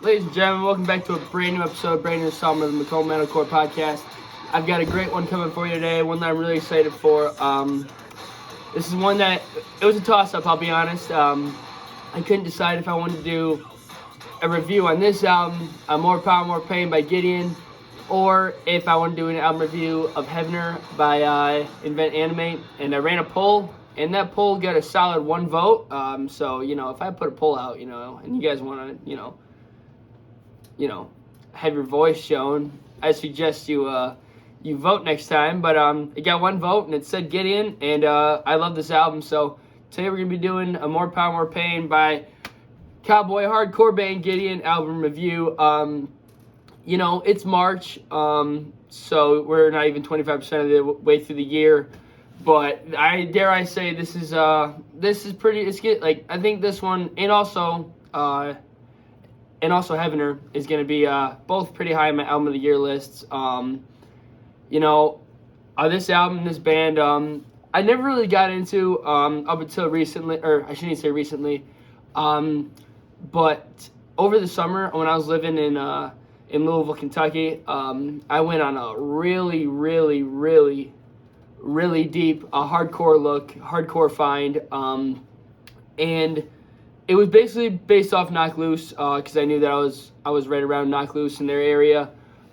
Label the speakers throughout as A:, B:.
A: Ladies and gentlemen, welcome back to a brand new episode, brand new installment of the MACOMBMETALCORE podcast. I've got a great one coming for you today, one that I'm really excited for. This is one that, it was a toss-up, I'll be honest. I couldn't decide if I wanted to do a review on this album, More Power, More Pain by Gideon, or if I want to do an album review of Heavener by Invent Animate. And I ran a poll, and that poll got a solid 1 vote. So, if I put a poll out, and you guys want to, have your voice shown, I suggest you vote next time. But it got 1 vote, and it said Gideon, and I love this album. So today we're going to be doing a More Power, More Pain by Cowboy Hardcore band Gideon album review. It's March, so we're not even 25% of the way through the year. But dare I say this is pretty. It's good. Like, I think this one, and also Heavener is going to be both pretty high on my album of the year lists. This album, this band, I never really got into up until recently, or I shouldn't say recently, but over the summer when I was living in Louisville, Kentucky, I went on a really, really, really, really deep hardcore find, and it was basically based off Knocked Loose, because I knew that I was right around Knocked Loose in their area,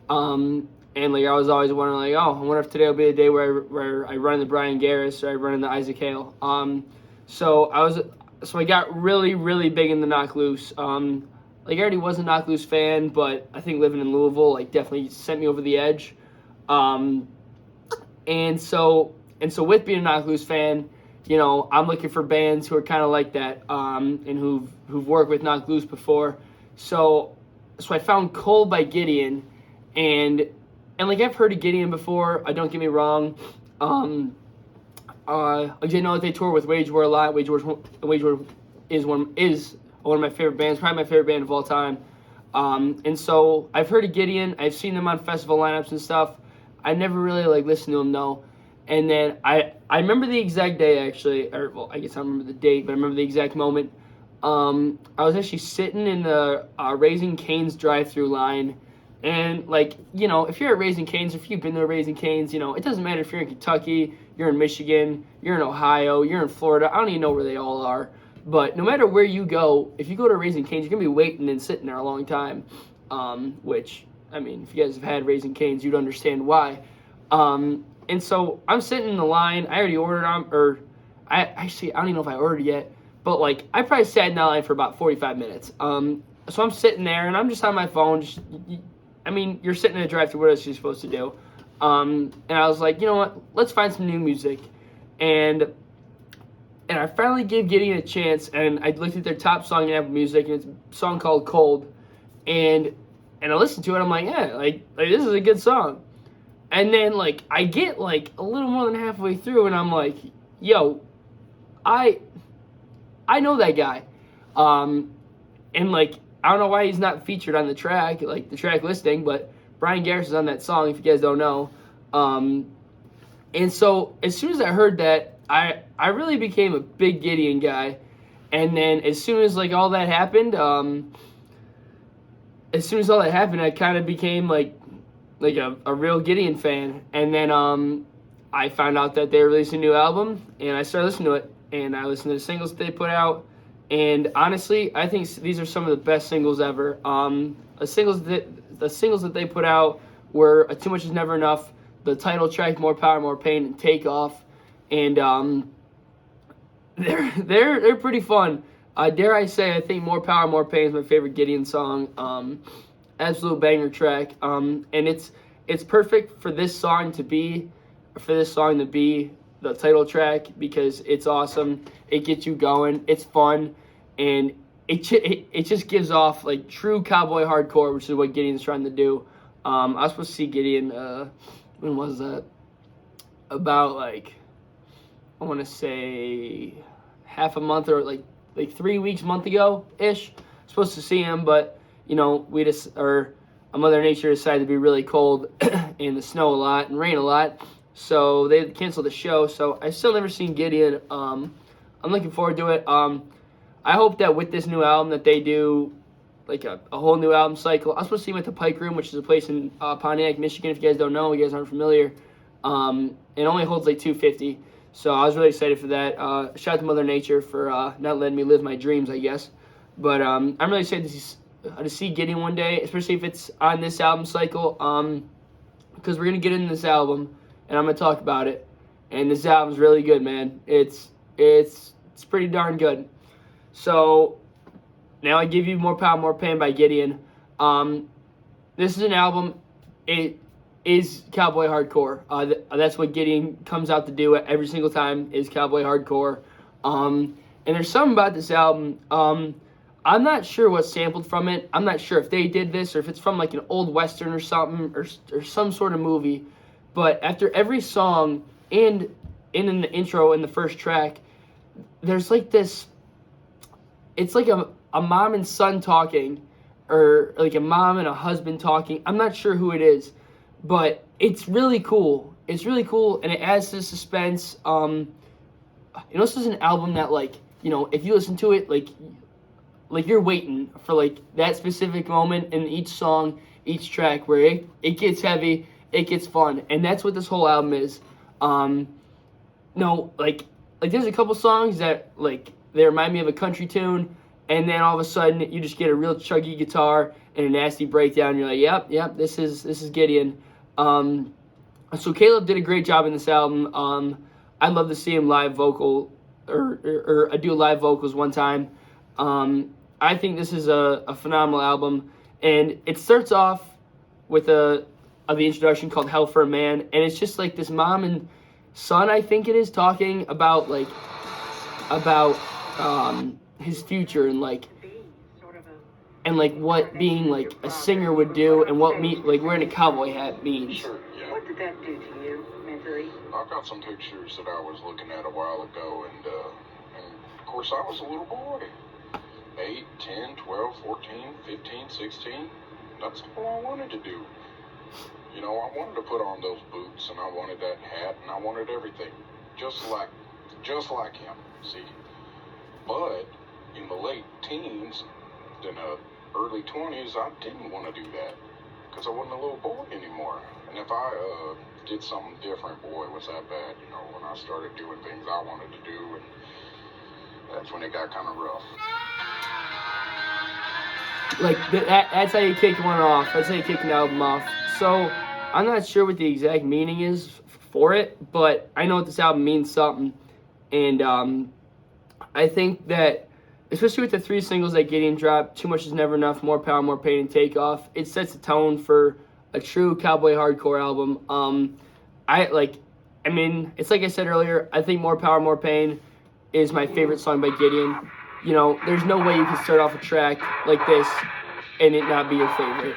A: and like I was always wondering, like, I wonder if today will be a day where I run into Brian Garris or I run into Isaac Hale. So I got really, really big into Knocked Loose. I already was a Knocked Loose fan, but I think living in Louisville definitely sent me over the edge. And so with being a Knocked Loose fan, I'm looking for bands who are kind of like that, and who've worked with Knocked Loose before. So I found Cold by Gideon, and I've heard of Gideon before. Don't get me wrong. I didn't know that they tour with Wage War a lot. Wage War is one of my favorite bands, probably my favorite band of all time. And so I've heard of Gideon. I've seen them on festival lineups and stuff. I never really listened to them though. And then I remember the exact day, actually, I guess I don't remember the date, but I remember the exact moment. I was actually sitting in the Raising Cane's drive-thru line, and if you're at Raising Cane's, if you've been to Raising Cane's, it doesn't matter if you're in Kentucky, you're in Michigan, you're in Ohio, you're in Florida. I don't even know where they all are, but no matter where you go, if you go to Raising Cane's, you're gonna be waiting and sitting there a long time. Which, I mean, if you guys have had Raising Cane's, you'd understand why. And so I'm sitting in the line. I already ordered them, or I don't even know if I ordered yet, but I probably sat in that line for about 45 minutes. So I'm sitting there and I'm just on my phone. You're sitting in a drive-thru. What else are you supposed to do? And I was like, you know what? Let's find some new music. And I finally gave Gideon a chance, and I looked at their top song in Apple Music, and it's a song called Cold. And I listened to it. I'm like, yeah, this is a good song. And then, I get, a little more than halfway through, and I'm like, yo, I know that guy. And, I don't know why he's not featured on the track, the track listing, but Brian Garris is on that song, if you guys don't know. And so, as soon as I heard that, I really became a big Gideon guy. And then, as soon as, all that happened, I kind of became, a real Gideon fan. And then I found out that they released a new album, and I started listening to it, and I listened to the singles that they put out, and honestly, I think these are some of the best singles ever. The singles that they put out were Too Much Is Never Enough, the title track More Power, More Pain, and Take Off, and they're pretty fun. Dare I say, I think More Power, More Pain is my favorite Gideon song. Absolute banger track, and it's perfect for this song to be the title track, because it's awesome. It gets you going. It's fun, and it just gives off true cowboy hardcore, which is what Gideon's trying to do. I was supposed to see Gideon. When was that? About I want to say half a month, or 3 weeks, month ago ish. Supposed to see him, but Mother Nature decided to be really cold and the snow a lot and rain a lot, so they canceled the show. So I still never seen Gideon. I'm looking forward to it. I hope that with this new album that they do a whole new album cycle. I was supposed to see him at the Pike Room, which is a place in Pontiac, Michigan. If you guys don't know, you guys aren't familiar, it only holds like 250. So I was really excited for that. Shout out to Mother Nature for not letting me live my dreams, I guess. But I'm really excited to see Gideon one day, especially if it's on this album cycle. Because we're gonna get into this album, and I'm gonna talk about it. And this album's really good, man. It's pretty darn good. So now I give you More Power, More Pain by Gideon. This is an album. It is Cowboy Hardcore. That's what Gideon comes out to do every single time, is Cowboy Hardcore. And there's something about this album. I'm not sure what's sampled from it. I'm not sure if they did this or if it's from like an old Western or something or some sort of movie. But after every song and in the intro in the first track, there's like this, it's like a mom and son talking, or like a mom and a husband talking. I'm not sure who it is, but it's really cool. It's really cool, and it adds to the suspense. This is an album that, like, if you listen to it, like you're waiting for like that specific moment in each song, each track, where it gets heavy, it gets fun, and that's what this whole album is. There's a couple songs that they remind me of a country tune, and then all of a sudden you just get a real chuggy guitar and a nasty breakdown. You're like, yep, this is Gideon. So Caleb did a great job in this album. I'd love to see him live vocal or do live vocals one time. I think this is a phenomenal album, and it starts off with the introduction called Hell for a Man, and it's just like this mom and son, I think it is, talking about his future and what being like a singer would do, and what wearing a cowboy hat means.
B: Sure, yeah.
C: What did that do to you mentally?
B: I've got some pictures that I was looking at a while ago, and of course I was a little boy. 8, 10, 12, 14, 15, 16. That's all I wanted to do. I wanted to put on those boots, and I wanted that hat, and I wanted everything. Just like him, see? But in the late teens, in the early 20s, I didn't want to do that, because I wasn't a little boy anymore. And if I did something different, boy, was that bad, when I started doing things I wanted to do, and that's when it got kind of rough.
A: That's how you kick one off. That's how you kick an album off. So I'm not sure what the exact meaning is for it, but I know this album means something. And I think that, especially with the 3 singles that Gideon dropped, Too Much Is Never Enough, More Power, More Pain, and Takeoff, it sets the tone for a true Cowboy Hardcore album. It's like I said earlier, I think More Power, More Pain is my favorite song by Gideon. There's no way you can start off a track like this and it not be your favorite.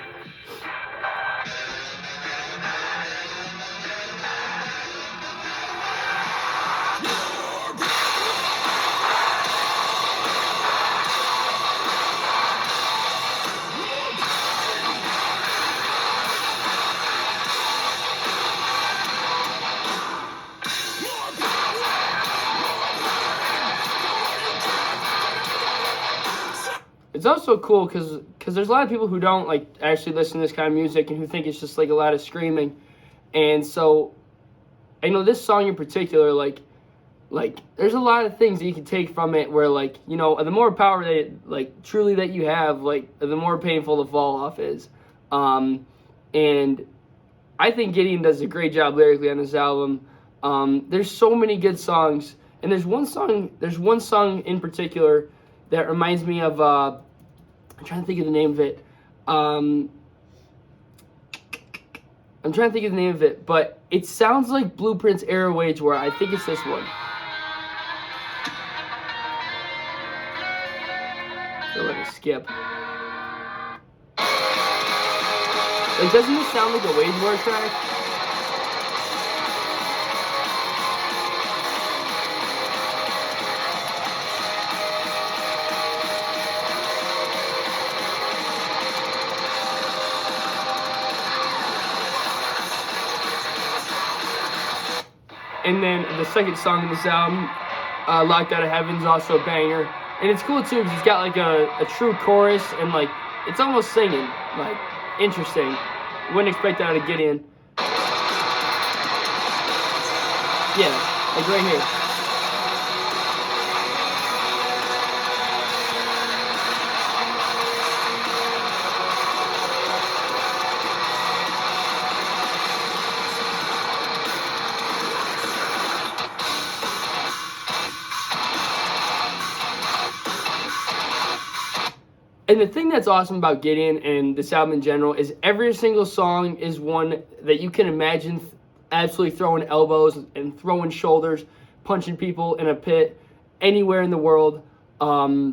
A: It's also cool because there's a lot of people who don't actually listen to this kind of music and who think it's just a lot of screaming. And so I know this song in particular, there's a lot of things that you can take from it where the more power that truly that you have, the more painful the fall off is. And I think Gideon does a great job lyrically on this album. There's so many good songs, and there's one song in particular that reminds me of I'm trying to think of the name of it. But it sounds like Blueprint's Era Wage War. I think it's this one. So let me skip. Doesn't this sound like a Wage War track? And then the second song in this album, Locked Out of Heaven, is also a banger. And it's cool too because it's got a true chorus and it's almost singing. Like, interesting. Wouldn't expect that out of Gideon. Yeah, like right here. And the thing that's awesome about Gideon and this album in general is every single song is one that you can imagine absolutely throwing elbows and throwing shoulders, punching people in a pit anywhere in the world. No,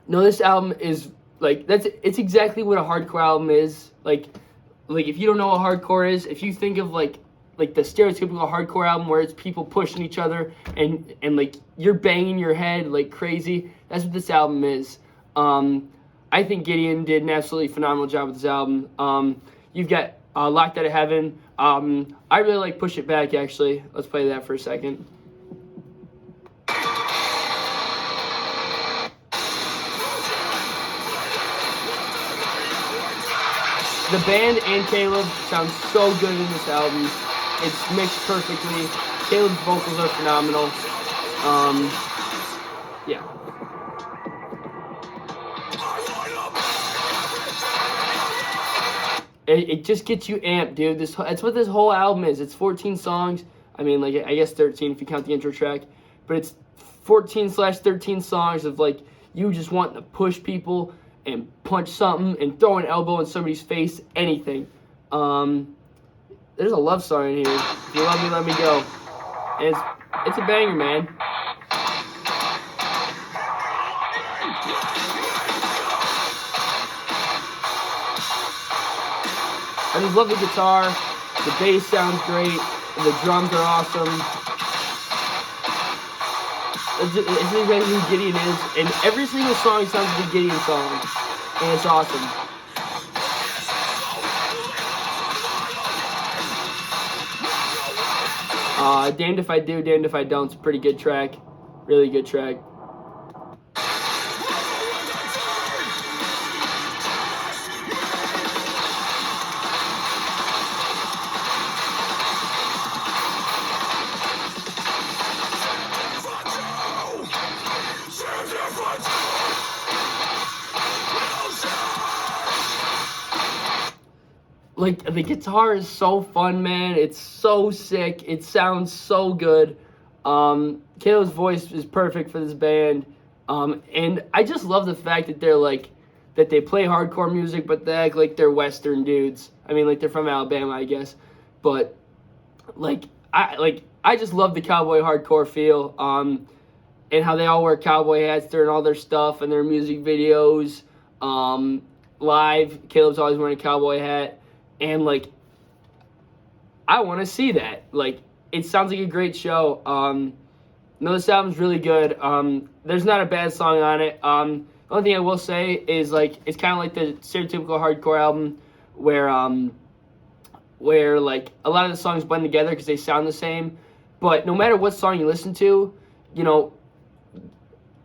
A: this album is like it's exactly what a hardcore album is. Like if you don't know what hardcore is, if you think of like the stereotypical hardcore album where it's people pushing each other and like you're banging your head like crazy, that's what this album is. I think Gideon did an absolutely phenomenal job with this album. You've got Locked Out of Heaven. I really like Push It Back, actually. Let's play that for a second. The band and Caleb sound so good in this album. It's mixed perfectly. Caleb's vocals are phenomenal. Yeah. It just gets you amped, dude. That's what this whole album is. It's 14 songs. I mean, like, I guess 13 if you count the intro track. But it's 14/13 songs of, like, you just wanting to push people and punch something and throw an elbow in somebody's face, anything. There's a love song in here. If you love me, let me go. And it's a banger, man. I just love the guitar. The bass sounds great. The drums are awesome. It's exactly who Gideon is. And every single song sounds like a Gideon song. And it's awesome. Damned If I Do, Damned If I Don't. It's a pretty good track. Really good track. Like, the guitar is so fun, man. It's so sick. It sounds so good. Caleb's voice is perfect for this band. And I just love the fact that they're like, that they play hardcore music, but they act like they're Western dudes. I mean, like, they're from Alabama, I guess. But, I just love the Cowboy Hardcore feel. And how they all wear cowboy hats during all their stuff and their music videos. Live, Caleb's always wearing a cowboy hat. And, like, I want to see that. Like, it sounds like a great show. No, this album's really good. There's not a bad song on it. The only thing I will say is, like, it's kind of like the stereotypical hardcore album where, like, a lot of the songs blend together because they sound the same. But no matter what song you listen to, you know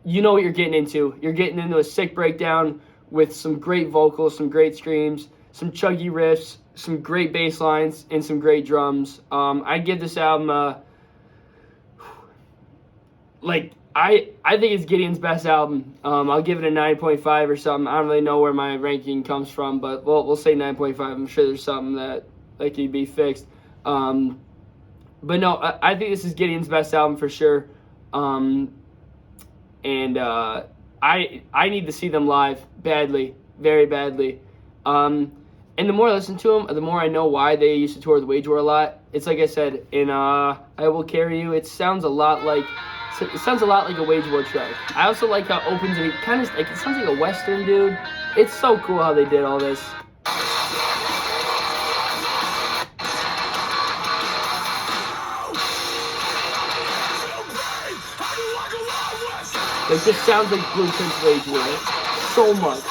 A: what you're getting into. You're getting into a sick breakdown with some great vocals, some great screams, some chuggy riffs, some great bass lines, and some great drums. I give this album, I think it's Gideon's best album. I'll give it a 9.5 or something. I don't really know where my ranking comes from, but we'll say 9.5. I'm sure there's something that could be fixed. But no, I think this is Gideon's best album for sure. And I need to see them live badly, very badly. And the more I listen to them, the more I know why they used to tour with Wage War a lot. It's like I said in I Will Carry You. It sounds a lot like a Wage War track. I also like how it opens and it kind of like it sounds like a Western, dude. It's so cool how they did all this. Like, this sounds like Blueprint's Wage War so much.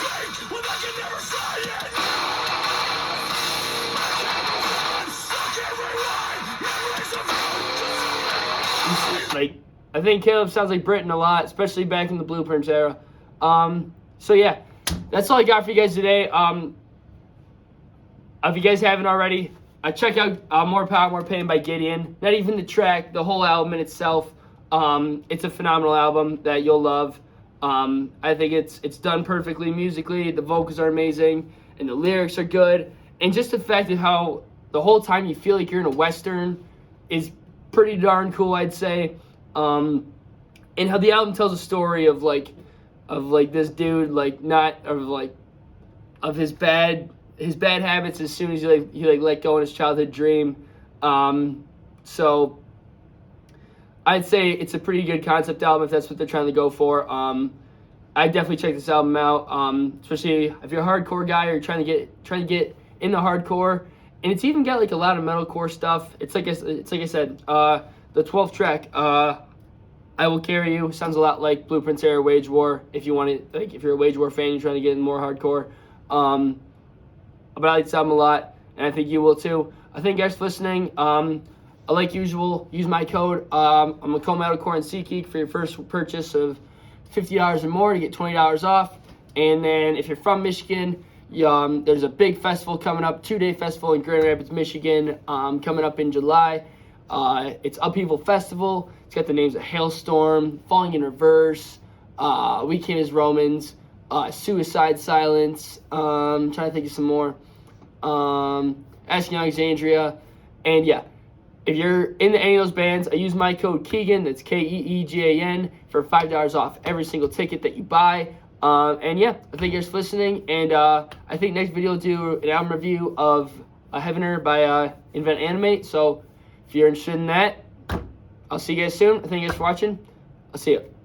A: Like, I think Caleb sounds like Britain a lot, especially back in the Blueprints era. So yeah, that's all I got for you guys today. If you guys haven't already, check out More Power, More Pain by Gideon. Not even the track, the whole album in itself. It's a phenomenal album that you'll love. I think it's done perfectly musically. The vocals are amazing, and the lyrics are good. And just the fact of how the whole time you feel like you're in a Western is pretty darn cool, I'd say. And how the album tells a story of this dude of his bad habits as soon as he let go in his childhood dream. So I'd say it's a pretty good concept album if that's what they're trying to go for. I definitely check this album out, especially if you're a hardcore guy or you're trying to get into hardcore. And it's even got like a lot of metalcore stuff. It's like I said, the 12th track, I Will Carry You, sounds a lot like Blueprints Era Wage War. If you want it, like if you're a Wage War fan, you're trying to get in more hardcore. But I like this album a lot, and I think you will too. I thank you guys for listening. Like usual, use my code. I'm MACOMBMETALCORE and SeatGeek for your first purchase of $50 or more to get $20 off. And then if you're from Michigan, there's a big festival coming up, 2-day festival in Grand Rapids, Michigan, coming up in July. It's Upheaval Festival. It's got the names of Hailstorm, Falling in Reverse, We Came as Romans, Suicide Silence. I'm trying to think of some more. Asking Alexandria. And yeah, if you're into any of those bands, I use my code KEEGAN, that's KEEGAN, for $5 off every single ticket that you buy. And yeah, I thank you guys for listening. And I think next video I'll do an album review of Heavener by Invent Animate. So if you're interested in that, I'll see you guys soon. Thank you guys for watching. I'll see you.